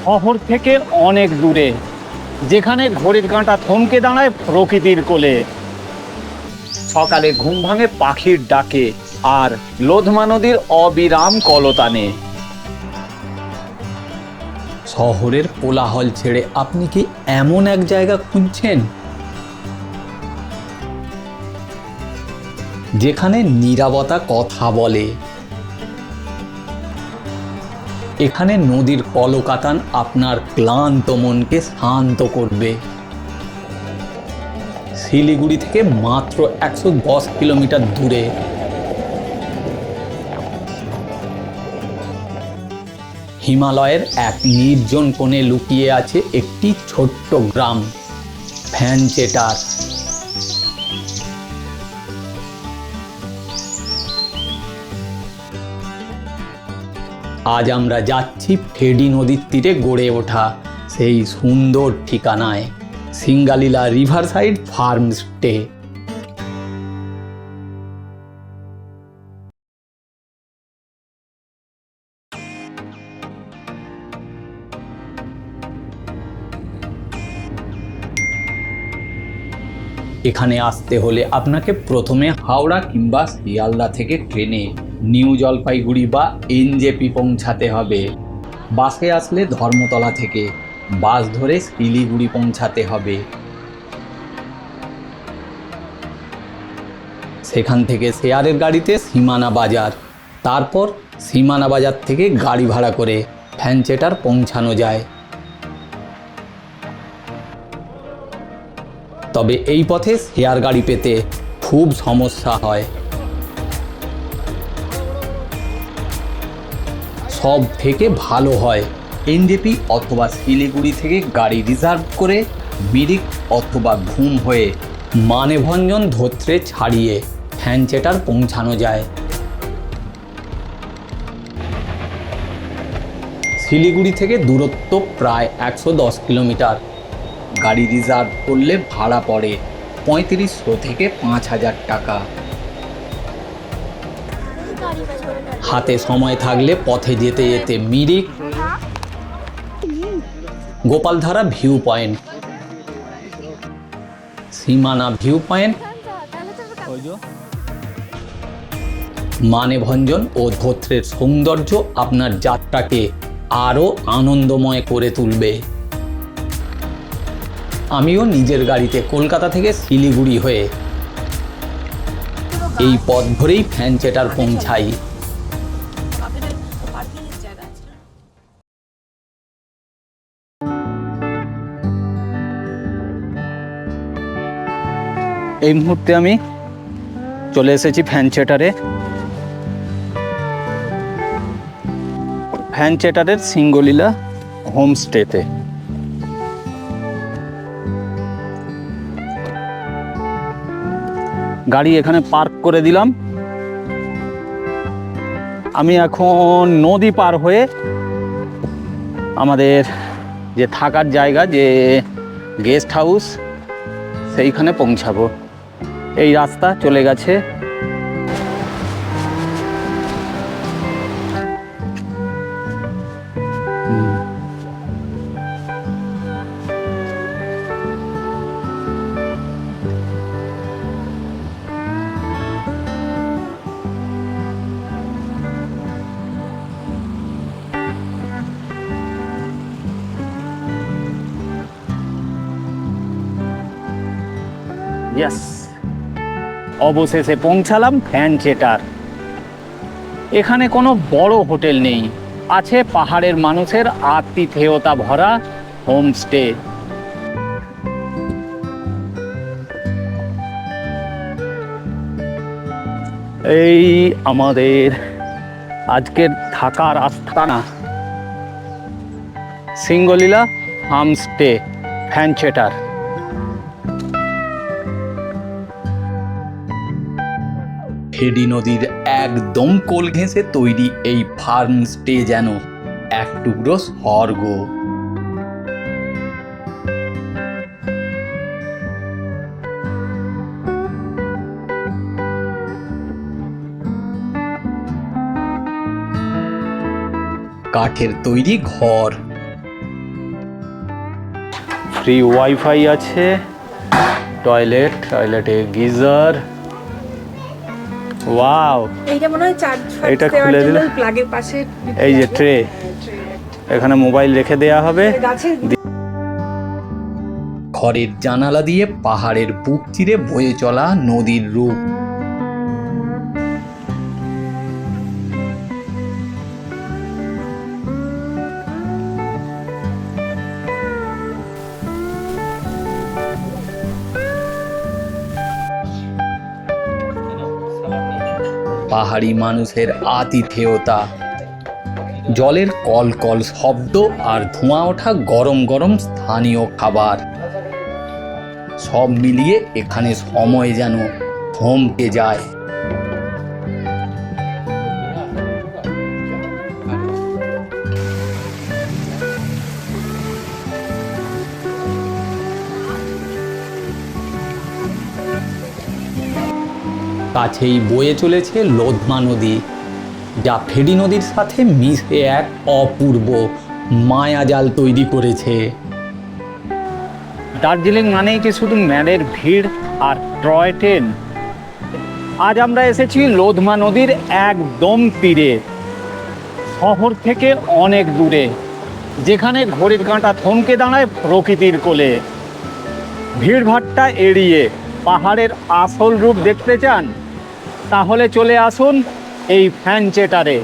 শহর থেকে অনেক দূরে, যেখানে ঘড়ির কাঁটা থমকে দাঁড়ায় প্রকৃতির কোলে। সকালে ঘুম ভাঙে পাখির ডাকে আর লোধমা নদীর অবিরাম কলতানে। শহরের কোলাহল ছেড়ে আপনি কি এমন এক জায়গা খুঁজছেন যেখানে নীরবতা কথা বলে? এখানে নদীর কলকাতান আপনার ক্লান্ত মনকে শান্ত করবে। শিলিগুড়ি থেকে মাত্র 110 কিলোমিটার দূরে হিমালয়ের এক নির্জন কোণে লুকিয়ে আছে একটি ছোট্ট গ্রাম, ভ্যানচেটার। আজ আমরা যাচ্ছি ফেডি নদীর তীরে গড়ে ওঠা সেই সুন্দর ঠিকানায়, সিঙ্গালীলা রিভারসাইড ফার্ম স্টে। এখানে আসতে হলে আপনাকে প্রথমে হাওড়া কিংবা শিয়ালদা থেকে ট্রেনে নিউ জলপাইগুড়ি বা এনজেপি পৌঁছাতে হবে। বাসে আসলে ধর্মতলা থেকে বাস ধরে শিলিগুড়ি পৌঁছাতে হবে। সেখান থেকে শেয়ারের গাড়িতে সীমানা বাজার, তারপর সীমানা বাজার থেকে গাড়ি ভাড়া করে ভ্যানচেটার পৌঁছানো যায়। তবে এই পথে শেয়ার গাড়ি পেতে খুব সমস্যা হয়। সব থেকে ভালো হয় এনজেপি অথবা শিলিগুড়ি থেকে গাড়ি রিজার্ভ করে মিরিক অথবা ঘুম হয়ে মানেভঞ্জন ধোত্রে ছাড়িয়ে ভ্যানচেটার পৌঁছানো যায়। শিলিগুড়ি থেকে দূরত্ব প্রায় 110 কিলোমিটার। গাড়ি রিজার্ভ করলে ভাড়া পড়ে 3500 থেকে 5000 টাকা। হাতে সময় থাকলে পথে যেতে যেতে মিরিক, গোপালধারা ভিউ পয়েন্ট, সীমানা ভিউ পয়েন্ট, মানেভঞ্জন ও ধোত্রের সৌন্দর্য আপনার যাত্রাকে আরও আনন্দময় করে তুলবে। আমিও নিজের গাড়িতে কলকাতা থেকে শিলিগুড়ি হয়ে এই পথ ধরেই ভ্যানচেটার পৌঁছাই। এই মুহূর্তে আমি চলে এসেছি ভ্যানচেটারে। ভ্যানচেটারের সিঙ্গলীলা হোমস্টেতে। গাড়ি এখানে পার্ক করে দিলাম। আমি এখন নদী পার হয়ে আমাদের যে থাকার জায়গা, যে গেস্ট হাউস, সেইখানে পৌঁছাবো। এই রাস্তা চলে গেছে। ইয়েস, অবশেষে পৌঁছালাম ভ্যানচেটার। এখানে কোনো বড় হোটেল নেই, আছে পাহাড়ের মানুষের আতিথেয়তা ভরা হোমস্টে। এই আমাদের আজকের থাকার আস্তানা, সিঙ্গলীলা হোমস্টে ভ্যানচেটার। ফেডি নদীর একদম কোল ঘেঁষে তৈরি এই ফার্ম স্টে যেন এক টুকরো স্বর্গ। কাঠের তৈরি ঘর, ফ্রি ওয়াইফাই আছে, টয়লেটে গিজার। ওয়াও, এইটা মনে হয় চার্জ এটা খুলে দিলে প্লাগের পাশে এই যে ট্রে, এখানে মোবাইল রেখে দেয়া হবে। গাছের ঘরের জানালা দিয়ে পাহাড়ের বুক চিরে বয়ে চলা নদীর রূপ। পাহাড়ি মানুষের আতিথেয়তা, জলের কলকল শব্দ আর ধোঁয়া ওঠা গরম গরম স্থানীয় খাবার, সব মিলিয়ে এখানে সময় যেন থমকে যায়। কাছেই বয়ে চলেছে লোধমা নদী, যা ফেনী নদীর সাথে মিশে এক অপূর্ব মায়াজাল তৈরি করেছে। দার্জিলিং মানেই কি শুধু ম্যালের ভিড় আর টয় ট্রেন? আজ আমরা এসেছি লোধমা নদীর একদম তীরে, শহর থেকে অনেক দূরে, যেখানে ঘড়ির কাঁটা থমকে দাঁড়ায় প্রকৃতির কোলে। ভিড়ভাট্টা এড়িয়ে পাহাড়ের আসল রূপ দেখতে চান? তাহলে চলে আসুন এই ফ্যানচেটারে।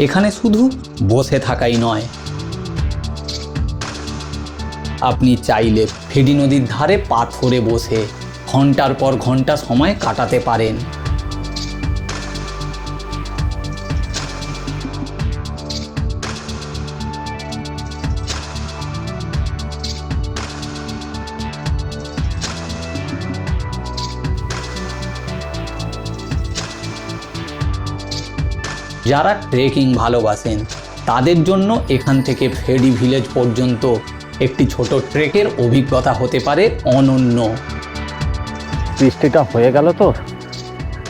এখানে শুধু বসে থাকাই নয়, আপনি চাইলে ফেনী নদীর ধারে পাথরে বসে ঘন্টার পর ঘন্টা সময় কাটাতে পারেন। যারা ট্রেকিং ভালোবাসেন তাদের জন্য এখান থেকে ফেরি ভিলেজ পর্যন্ত একটি ছোট ট্রেকের অভিজ্ঞতা হতে পারে অনন্য। বৃষ্টিটা হয়ে গেল তো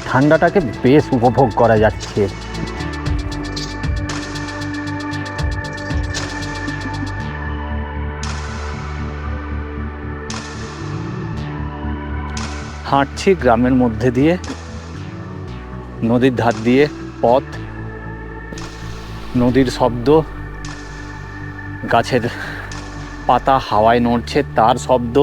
ঠান্ডাটাকে বেশ উপভোগ করা যাচ্ছে। হাঁটছি গ্রামের মধ্যে দিয়ে, নদীর ধার দিয়ে পথ, নদীর শব্দ, গাছের পাতা হাওয়ায় নড়ছে তার শব্দ।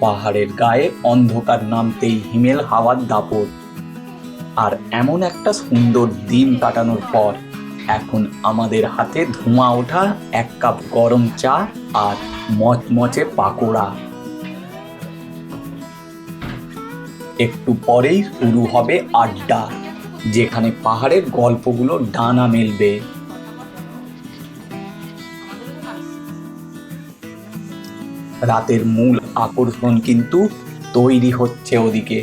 পাহাড়ের গায়ে অন্ধকার নামতেই হিমেল হাওয়ার দাপট, আর এমন একটা সুন্দর দিন কাটানোর পর এখন আমাদের হাতে ধোঁয়া ওঠা এক কাপ গরম চা আর মচমচে পাকোড়া। একটু পরেই শুরু হবে আড্ডা, যেখানে পাহাড়ের গল্পগুলো ডানা মেলবে। রাতের মূল আকর্ষণ কিন্তু তৈরি হচ্ছে ওদিকে।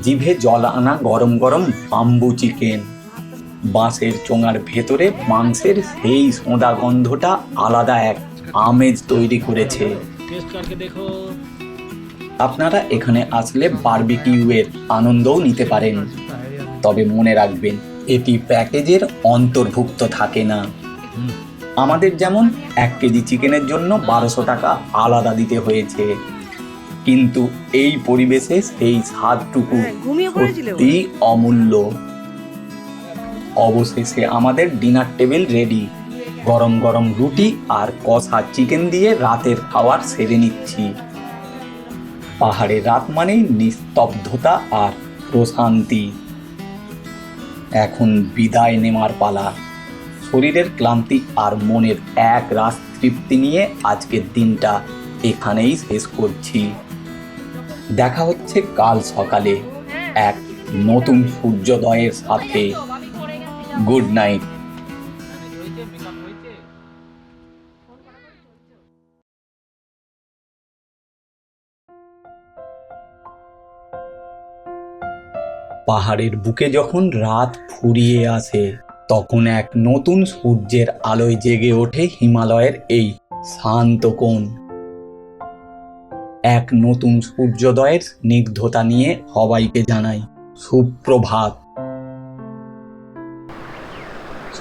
জিভে জল আনা গরম গরম বাম্বু চিকেন, বাঁশের চোঙার ভেতরে মাংসের সেই সোঁদা গন্ধটা আলাদা এক আমেজ তৈরি করেছে। আপনারা এখানে আসলে বারবিকিউয়ের আনন্দও নিতে পারেন, তবে মনে রাখবেন এটি প্যাকেজের অন্তর্ভুক্ত থাকে না। আমাদের যেমন 1 কেজি চিকেনের জন্য 1200 টাকা আলাদা দিতে হয়েছে, কিন্তু এই পরিবেশে সেই স্বাদটুকু সত্যিই অমূল্য। অবশেষে আমাদের ডিনার টেবিল রেডি। গরম গরম রুটি আর কষা চিকেন দিয়ে রাতের খাবার সেরে নিচ্ছি। পাহাড়ের রাত মানেই নিস্তব্ধতা আর প্রশান্তি। এখন বিদায় নেওয়ার পালা। শরীরের ক্লান্তি আর মনের এক রাস তৃপ্তি নিয়ে আজকের দিনটা এখানেই শেষ করছি। দেখা হচ্ছে কাল সকালে এক নতুন সূর্যোদয়ের সাথে। Good night. পাহাড়ের বুকে যখন রাত ফুরিয়ে আসে তখন এক নতুন সূর্যের আলোয় জেগে ওঠে হিমালয়ের এই শান্ত কোণ। এক নতুন সূর্যোদয়ের স্নিগ্ধতা নিয়ে সবাইকে জানাই সুপ্রভাত।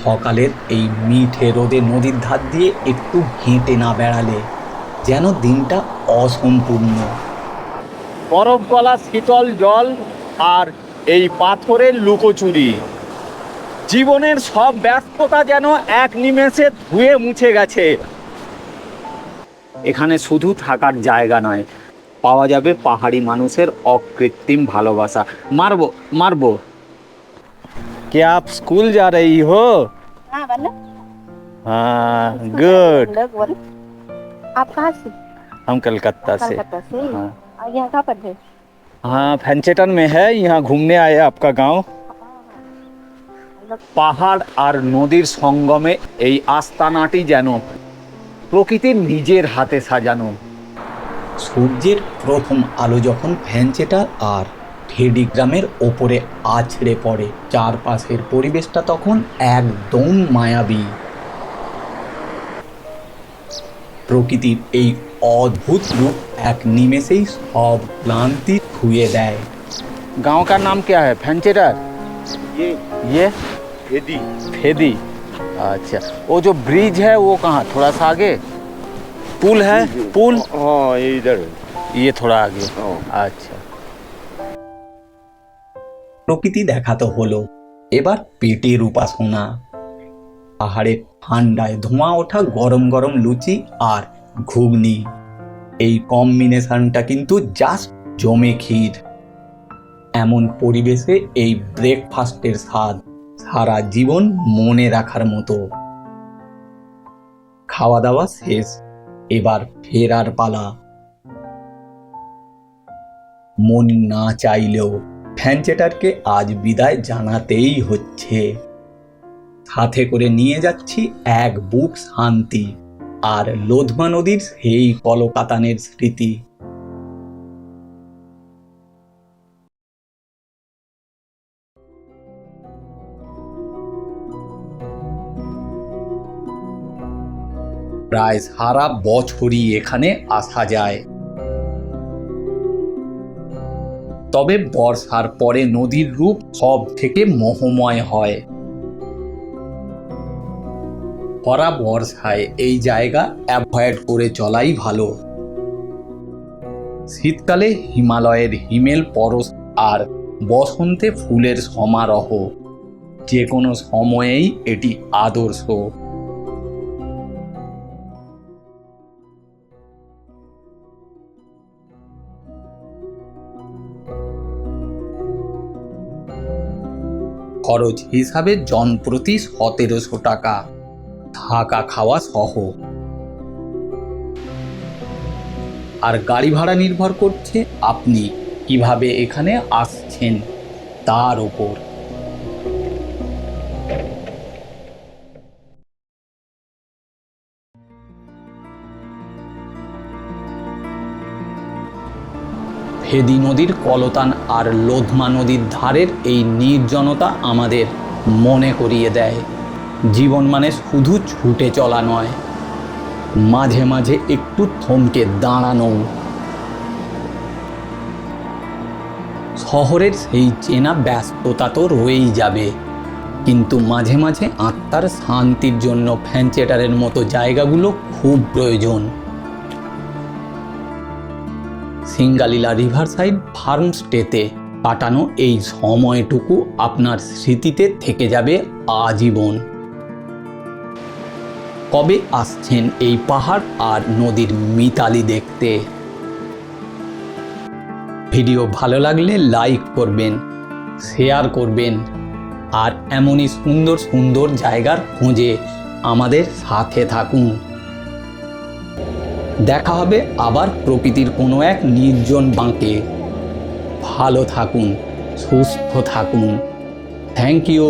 সকালের এই মিঠে রোদে নদীর ধার দিয়ে একটু হেঁটে না বেড়ালে যেন দিনটা অসম্পূর্ণ। বরফ গলা শীতল জল আর এই পাথরের লুকোচুরি, জীবনের সব ব্যস্ততা যেন এক নিমেষে ধুয়ে মুছে গেছে। এখানে শুধু থাকার জায়গা নয়, পাওয়া যাবে পাহাড়ি মানুষের অকৃত্রিম ভালোবাসা। মারবো মারবো। क्या आप स्कूल जा रही हो? हाँ बोलो। हाँ, गुड। लोग बोलो। आप कहाँ से? हम कलकत्ता से। कलकत्ता से। हाँ। और यहाँ कहाँ पर है? हाँ, फैंचेटन में है। यहाँ घूमने आए आपका गांव। পাহাড় আর নদীর সঙ্গমে এই আস্তানাটি যেন প্রকৃতির নিজের হাতে সাজানো। সূর্যের প্রথম আলো যখন ভ্যানচেটার আর ফেডি গ্রামের ওপরে আছড়ে পড়ে, চারপাশের পরিবেশটা তখন একদম মায়াবী। প্রকৃতির এই অদ্ভুত রূপ এক নিমেষেই সব ক্লান্তি ধুয়ে দেয়। गांव का नाम क्या है? फैंचेटर। ये फेदी। फेदी। अच्छा, वो जो ब्रिज है वो कहाँ? थोड़ा सा आगे पुल है। पुल हाँ, ये इधर है। ये थोड़ा आगे। हाँ। अच्छा, প্রকৃতি দেখা তো হলো, এবার পেটের উপাসনা। পাহাড়ের ঠান্ডায় ধোঁয়া ওঠা গরম গরম লুচি আর ঘুগনি, এই কম্বিনেশনটা কিন্তু জাস্ট জমে ক্ষীর। এমন পরিবেশে এই ব্রেকফাস্টের স্বাদ সারা জীবন মনে রাখার মতো। খাওয়া দাওয়া শেষ, এবার ফেরার পালা। মন না চাইলেও ফ্যানচেটারকে আজ বিদায় জানাতেই হচ্ছে। সাথে করে নিয়ে যাচ্ছি এক বুক শান্তি আর লোধমা নদীর সেই কলকাতানের স্মৃতি। প্রায় সারা বছরই এখানে আসা যায়, তবে বর্ষার পরে নদীর রূপ সব থেকে মোহময় হয়। ভরা বর্ষায় এই জায়গা অ্যাভয়েড করে চলাই ভালো। শীতকালে হিমালয়ের হিমেল পরশ আর বসন্তে ফুলের সমারোহ, যে কোনো সময়েই এটি আদর্শ। খরচ হিসাবে জনপ্রতি 1700 টাকা, থাকা খাওয়া সহ। আর গাড়ি ভাড়া নির্ভর করছে আপনি কিভাবে এখানে আসছেন তার উপর। ফেদি নদীর কলতান আর লোধমা নদীর ধারের এই নির্জনতা আমাদের মনে করিয়ে দেয় জীবন মানে শুধু ছুটে চলা নয়, মাঝে মাঝে একটু থমকে দাঁড়ানো। শহরের সেই চেনা ব্যস্ততা তো রয়েই যাবে, কিন্তু মাঝে মাঝে আত্মার শান্তির জন্য ফ্যানচেটারের মতো জায়গাগুলো খুব প্রয়োজন। সিঙ্গালিলা রিভারসাইড ফার্মস্টেতে কাটানো এই সময়টুকু আপনার স্মৃতিতে থেকে যাবে আজীবন। কবে আসছেন এই পাহাড় আর নদীর মিতালি দেখতে? ভিডিও ভালো লাগলে লাইক করবেন, শেয়ার করবেন, আর এমনই সুন্দর সুন্দর জায়গার খোঁজে আমাদের সাথে থাকুন। দেখা হবে আবার প্রকৃতির কোনো এক নির্জন বাঁকে। ভালো থাকুন, সুস্থ থাকুন। Thank you.